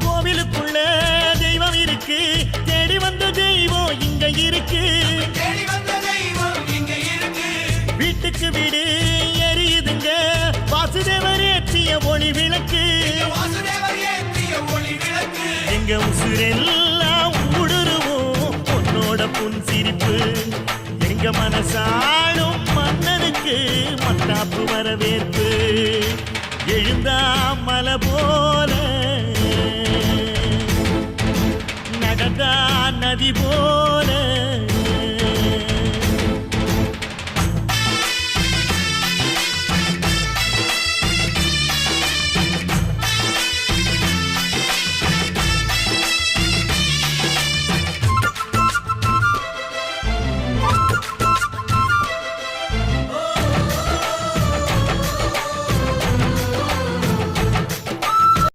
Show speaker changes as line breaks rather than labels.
கோவிலுக்குள்ள தெய்வம் இருக்கு, தேடி வந்த தெய்வம் இங்க இருக்கு. வீட்டுக்கு வீடு எரியுதுங்க வாசுதேவர் ஏற்றிய ஒளி விளக்கு. எங்க உசுரெல்லாம் ஊடுருவோம் உன்னோட புன் சிரிப்பு. எங்க மனசால